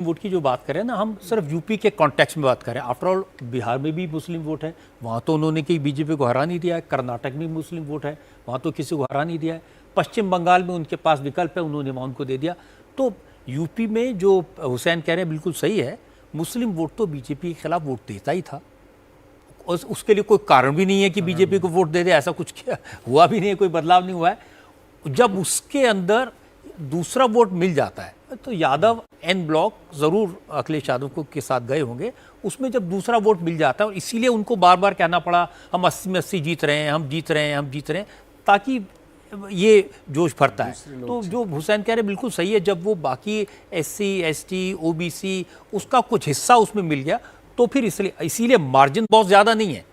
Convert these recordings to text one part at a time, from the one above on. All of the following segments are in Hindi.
वोट की जो बात करें ना, हम सिर्फ यूपी के कॉन्टेक्स्ट में बात करें। आफ्टर ऑल बिहार में भी मुस्लिम वोट है, वहाँ तो उन्होंने कहीं बीजेपी को हरा नहीं दिया है। कर्नाटक में मुस्लिम वोट है, वहाँ तो किसी को हरा नहीं दिया है। पश्चिम बंगाल में उनके पास विकल्प है, उन्होंने वहाँ उनको दे दिया। तो यूपी में जो हुसैन कह रहे हैं बिल्कुल सही है, मुस्लिम वोट तो बीजेपी के खिलाफ वोट देता ही था। और उसके लिए कोई कारण भी नहीं है कि बीजेपी को वोट दे दे, ऐसा कुछ हुआ भी नहीं है, कोई बदलाव नहीं हुआ है। जब उसके अंदर दूसरा वोट मिल जाता है तो यादव एन ब्लॉक जरूर अखिलेश यादव को के साथ गए होंगे। उसमें जब दूसरा वोट मिल जाता है, और इसीलिए उनको बार बार कहना पड़ा हम 80 में 80 जीत रहे हैं, हम जीत रहे हैं, हम जीत रहे हैं, ताकि ये जोश भरता है। तो जो हुसैन कह रहे बिल्कुल सही है, जब वो बाकी SC ST OBC उसका कुछ हिस्सा उसमें मिल गया तो फिर इसीलिए मार्जिन बहुत ज़्यादा नहीं है।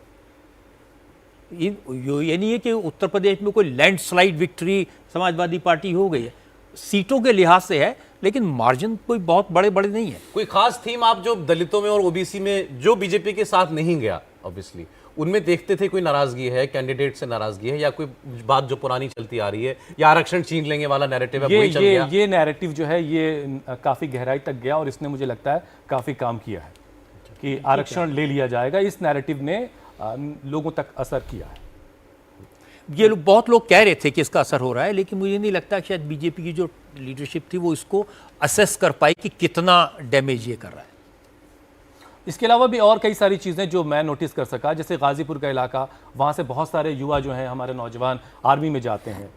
ये नहीं है कि उत्तर प्रदेश में कोई लैंडस्लाइड विक्ट्री समाजवादी पार्टी हो गई है, सीटों के लिहाज से है, लेकिन मार्जिन कोई बहुत बड़े बड़े नहीं है। कोई खास थीम आप जो दलितों में और OBC में जो बीजेपी के साथ नहीं गया ऑब्वियसली उनमें देखते थे, कोई नाराजगी है, कैंडिडेट से नाराजगी है, या कोई बात जो पुरानी चलती आ रही है, या आरक्षण छीन लेंगे वाला नैरेटिव है वही चल गया? ये नैरेटिव जो है ये काफी गहराई तक गया और इसने मुझे लगता है काफी काम किया है कि आरक्षण ले लिया जाएगा। इस नैरेटिव ने लोगों तक असर किया है। ये बहुत लोग कह रहे थे कि इसका असर हो रहा है, लेकिन मुझे नहीं लगता कि शायद बीजेपी की जो लीडरशिप थी वो इसको असेस कर पाई कि कितना डैमेज ये कर रहा है। इसके अलावा भी और कई सारी चीज़ें जो मैं नोटिस कर सका, जैसे गाजीपुर का इलाका, वहाँ से बहुत सारे युवा जो हैं हमारे नौजवान आर्मी में जाते हैं,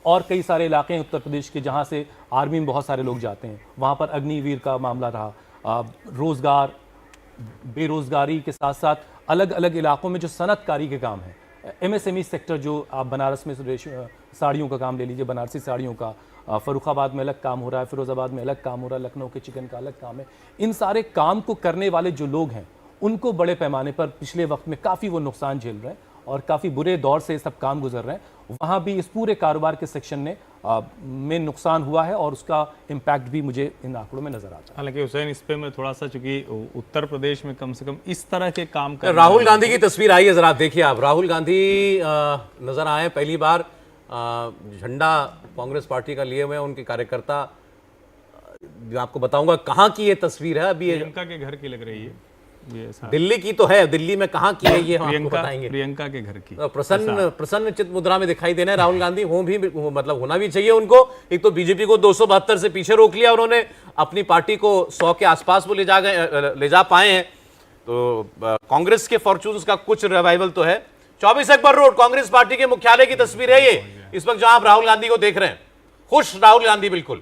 और कई सारे इलाके हैं उत्तर प्रदेश के जहाँ से आर्मी में बहुत सारे लोग जाते हैं। वहाँ पर अग्निवीर का मामला रहा, रोज़गार, बेरोज़गारी के साथ साथ अलग अलग इलाकों में जो सनतकारी के काम है, MSME सेक्टर, जो आप बनारस में साड़ियों का काम ले लीजिए, बनारसी साड़ियों का, फर्रुखाबाद में अलग काम हो रहा है, फिरोजाबाद में अलग काम हो रहा है, लखनऊ के चिकन का अलग काम है। इन सारे काम को करने वाले जो लोग हैं उनको बड़े पैमाने पर पिछले वक्त में काफ़ी वो नुकसान झेल रहे हैं और काफ़ी बुरे दौर से सब काम गुजर रहे हैं। वहाँ भी इस पूरे कारोबार के सेक्शन में नुकसान हुआ है और उसका इम्पैक्ट भी मुझे इन आंकड़ों में नजर आता है। हालांकि हुसैन, इस पे मैं थोड़ा सा, चूंकि उत्तर प्रदेश में कम से कम इस तरह के काम कर राहुल गांधी की तस्वीर आई है, जरा देखिए आप। राहुल गांधी नजर आए पहली बार, झंडा कांग्रेस पार्टी का लिए हुए हैं उनके कार्यकर्ता। आपको बताऊंगा कहाँ की ये तस्वीर है। अभी प्रियंका के घर की लग रही है ये, दिल्ली की तो है, दिल्ली में कहाँ की है ये हम आपको बताएंगे। प्रियंका के घर की प्रसन्न चित्त मुद्रा में दिखाई देना है राहुल गांधी। मतलब होना भी चाहिए उनको। एक तो बीजेपी को 272 से पीछे रोक लिया उन्होंने, अपनी पार्टी को 100 के आसपास वो ले जा पाए हैं। तो कांग्रेस के फॉर्चून्स का कुछ रिवाइवल तो है। 24 अकबर रोड कांग्रेस पार्टी के मुख्यालय की तस्वीर है ये, इस वक्त जहां आप राहुल गांधी को देख रहे हैं। खुश राहुल गांधी बिल्कुल।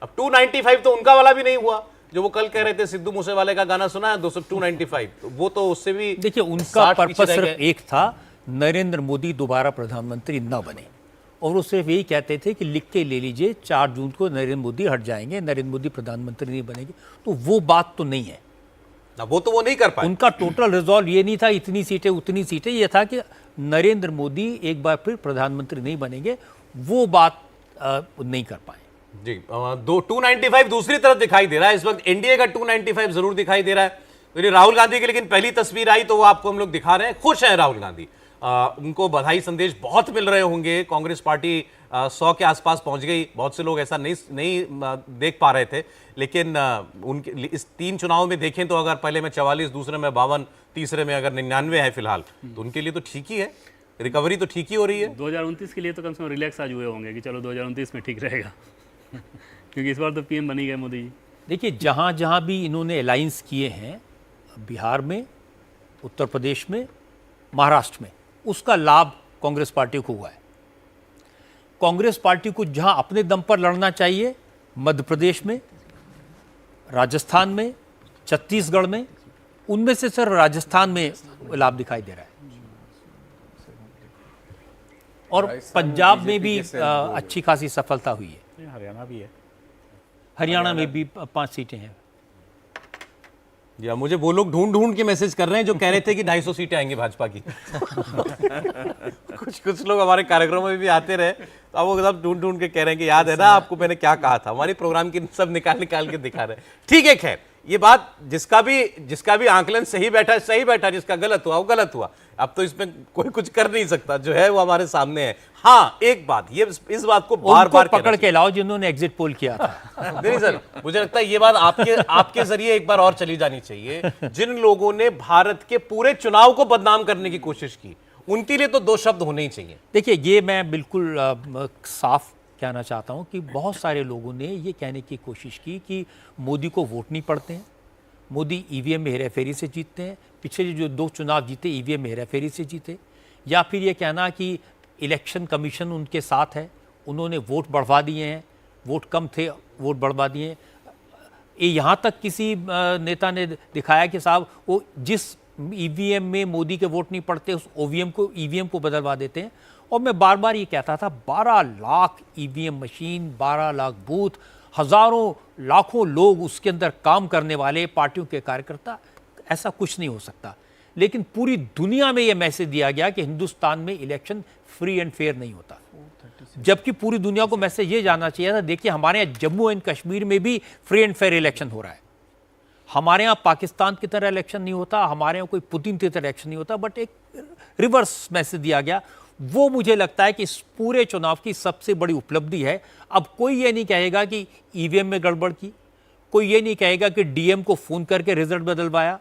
अब 295 तो उनका वाला भी नहीं हुआ जो वो कल कह रहे थे। सिद्धू मूसेवाले का गाना सुना है 295, वो तो उससे भी देखिए, उनका पर्पस सिर्फ एक था, नरेंद्र मोदी दोबारा प्रधानमंत्री न बने। और वो सिर्फ यही कहते थे कि लिख के ले लीजिए 4 जून को नरेंद्र मोदी हट जाएंगे, नरेंद्र मोदी प्रधानमंत्री नहीं बनेंगे। तो वो बात तो नहीं है ना, वो तो वो नहीं कर पाए। उनका टोटल रिजॉल्व ये नहीं था इतनी सीटें उतनी सीटें, ये था कि नरेंद्र मोदी एक बार फिर प्रधानमंत्री नहीं बनेंगे। वो बात नहीं कर पाए जी। 295 दूसरी तरफ दिखाई दे रहा है इस वक्त। एनडीए का 295 जरूर दिखाई दे रहा है। तो राहुल गांधी की लेकिन पहली तस्वीर आई तो वो आपको हम लोग दिखा रहे हैं। खुश हैं राहुल गांधी, उनको बधाई संदेश बहुत मिल रहे होंगे। कांग्रेस पार्टी 100 के आसपास पहुंच गई। बहुत से लोग ऐसा नहीं देख पा रहे थे, लेकिन उनके इस 3 चुनाव में देखें तो अगर पहले में 44, दूसरे में 52, तीसरे में अगर 99 है फिलहाल, तो उनके लिए तो ठीक ही है। रिकवरी तो ठीक ही हो रही है। 2029 के लिए तो कम से कम रिलैक्स आज हुए होंगे कि चलो 2029 में ठीक रहेगा क्योंकि इस बार तो PM बनी गए मोदी जी। देखिए, जहाँ जहाँ भी इन्होंने अलायंस किए हैं, बिहार में, उत्तर प्रदेश में, महाराष्ट्र में, उसका लाभ कांग्रेस पार्टी को हुआ है। कांग्रेस पार्टी को जहाँ अपने दम पर लड़ना चाहिए, मध्य प्रदेश में, राजस्थान में, छत्तीसगढ़ में, उनमें से सर राजस्थान में लाभ दिखाई दे रहा है। और पंजाब में भी अच्छी खासी सफलता हुई है। हरियाणा भी है, हरियाणा में भी 5 सीटें हैं। या मुझे वो लोग ढूंढ के मैसेज कर रहे हैं जो कह रहे थे कि 250 सीटें आएंगी भाजपा की कुछ लोग हमारे कार्यक्रमों में भी आते रहे, तो अब वो सब ढूंढ के कह रहे हैं कि याद है ना आपको मैंने क्या कहा था। हमारी प्रोग्राम की सब निकाल के दिखा रहे हैं। ठीक है, खैर ये बात जिसका भी आंकलन सही बैठा, जिसका गलत हुआ वो गलत हुआ। अब तो इसमें कोई कुछ कर नहीं सकता, जो है वो हमारे सामने है। हाँ, एक बात, ये इस बात को बार बार पकड़ के लाओ जिन्होंने एग्जिट पोल किया था। नहीं सर, मुझे लगता है ये बात आपके जरिए एक बार और चली जानी चाहिए। जिन लोगों ने भारत के पूरे चुनाव को बदनाम करने की कोशिश की, उनके लिए तो दो शब्द होने ही चाहिए। देखिए, ये मैं बिल्कुल साफ कहना चाहता हूं कि बहुत सारे लोगों ने ये कहने की कोशिश की कि मोदी को वोट नहीं पड़ते हैं, मोदी ईवीएम में हेराफेरी से जीतते हैं, पिछले जो 2 चुनाव जीते ईवीएम में हेराफेरी से जीते, या फिर ये कहना कि इलेक्शन कमीशन उनके साथ है, उन्होंने वोट बढ़वा दिए हैं, वोट कम थे वोट बढ़वा दिए हैं। ये यहाँ तक किसी नेता ने दिखाया कि साहब वो जिस ईवीएम में मोदी के वोट नहीं पड़ते उस ओवीएम को ईवीएम को बदलवा देते हैं। और मैं बार बार ये कहता था 12 lakh EVM machine, 12 lakh booth, हज़ारों लाखों लोग उसके अंदर काम करने वाले पार्टियों के कार्यकर्ता, ऐसा कुछ नहीं हो सकता। लेकिन पूरी दुनिया में ये मैसेज दिया गया कि हिंदुस्तान में इलेक्शन फ्री एंड फेयर नहीं होता, जबकि पूरी दुनिया को मैसेज ये जाना चाहिए था, देखिए हमारे यहाँ जम्मू एंड कश्मीर में भी फ्री एंड फेयर इलेक्शन हो रहा है, हमारे यहाँ पाकिस्तान की तरह इलेक्शन नहीं होता, हमारे यहाँ कोई पुतिन की तरह इलेक्शन नहीं होता, बट एक रिवर्स मैसेज दिया गया। वो मुझे लगता है कि इस पूरे चुनाव की सबसे बड़ी उपलब्धि है। अब कोई ये नहीं कहेगा कि ईवीएम में गड़बड़ की, कोई ये नहीं कहेगा कि डीएम को फ़ोन करके रिजल्ट बदलवाया,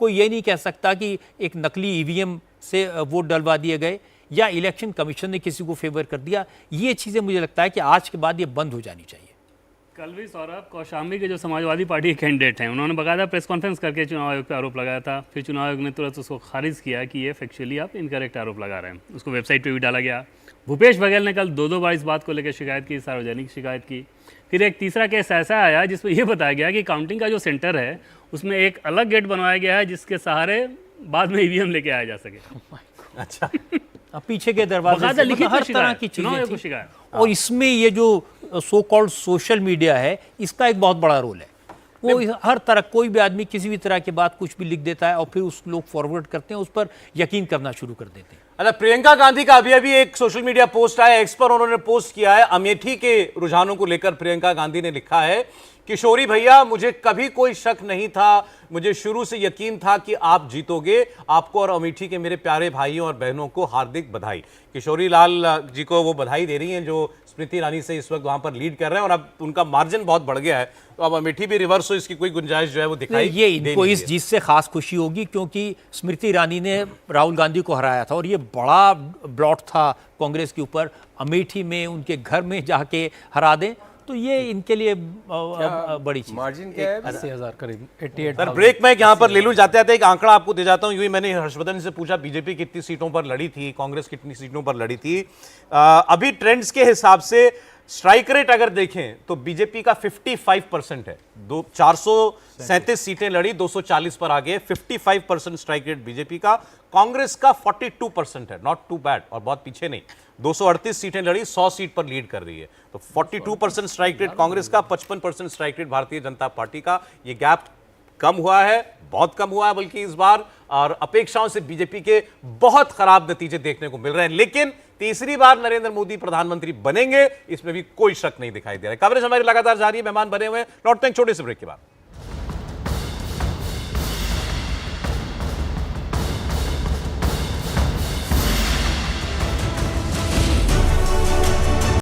कोई ये नहीं कह सकता कि एक नकली ईवीएम से वोट डलवा दिए गए या इलेक्शन कमीशन ने किसी को फेवर कर दिया। ये चीज़ें मुझे लगता है कि आज के बाद ये बंद हो जानी चाहिए। कल भी सौरभ कौशाम्बी के जो समाजवादी पार्टी के कैंडिडेट हैं, उन्होंने बाकायदा प्रेस कॉन्फ्रेंस करके चुनाव आयोग पर आरोप लगाया था। फिर चुनाव आयोग ने तुरंत उसको खारिज किया कि ये फैक्चुअली आप इनकरेक्ट आरोप लगा रहे हैं। उसको वेबसाइट पे भी डाला गया। भूपेश बघेल ने कल 2 बार इस बात को लेकर शिकायत की, सार्वजनिक शिकायत की। फिर एक तीसरा केस ऐसा आया जिसमें यह बताया गया कि काउंटिंग का जो सेंटर है उसमें एक अलग गेट बनवाया गया है जिसके सहारे बाद में ईवीएम लेके आया जा सके। अच्छा, अब पीछे के दरवाजे से लिखित हर तरह की चीजें थी। और इसमें ये जो सो कॉल्ड सोशल मीडिया है, इसका एक बहुत बड़ा रोल है। वो हर तरह, कोई भी आदमी किसी भी तरह की बात कुछ भी लिख देता है और फिर उस लोग फॉरवर्ड करते हैं, उस पर यकीन करना शुरू कर देते हैं। अच्छा, प्रियंका गांधी का अभी एक सोशल मीडिया पोस्ट आया, एक्स पर उन्होंने पोस्ट किया है अमेठी के रुझानों को लेकर। प्रियंका गांधी ने लिखा है, किशोरी भैया मुझे कभी कोई शक नहीं था, मुझे शुरू से यकीन था कि आप जीतोगे। आपको और अमेठी के मेरे प्यारे भाइयों और बहनों को हार्दिक बधाई। किशोरी लाल जी को वो बधाई दे रही हैं जो स्मृति ईरानी से इस वक्त वहां पर लीड कर रहे हैं, और अब उनका मार्जिन बहुत बढ़ गया है, तो अब अमेठी भी रिवर्स हो, इसकी कोई गुंजाइश जो है वो दिखाई ये इनको इस जीत से खास खुशी होगी क्योंकि स्मृति ईरानी ने राहुल गांधी को हराया था और ये बड़ा ब्लॉट था कांग्रेस के ऊपर। अमेठी में उनके घर में जाके हरा दें तो ये इनके लिए बड़ी चीज। मार्जिन क्या है? 80,000 करीब 88। सर ब्रेक में यहाँ पर ले लूं, जाते जाते एक आंकड़ा आपको दे जाता हूं। यूं ही मैंने हर्षवर्धन से पूछा बीजेपी कितनी सीटों पर लड़ी थी, कांग्रेस कितनी सीटों पर लड़ी थी। अभी ट्रेंड्स के हिसाब से स्ट्राइक रेट अगर देखें तो बीजेपी का 55% है। 437 सीटें लड़ी, 240 पर आ गए, 55% स्ट्राइक रेट बीजेपी का। कांग्रेस का 42% है, नॉट टू बैड, और बहुत पीछे नहीं। 238 सीटें लड़ी, 100 सीट पर लीड कर रही है। तो 42% स्ट्राइक रेट कांग्रेस का, 55% strike rate Bharatiya Janata party का। ये गैप कम हुआ है, बहुत कम हुआ है बल्कि इस बार, और अपेक्षाओं से बीजेपी के बहुत खराब नतीजे देखने को मिल रहे हैं। लेकिन तीसरी बार नरेंद्र मोदी प्रधानमंत्री बनेंगे, इसमें भी कोई शक नहीं दिखाई दे रहा है। कवरेज हमारी लगातार जारी है, मेहमान बने हुए हैं। लौटते हैं छोटे से ब्रेक के बाद।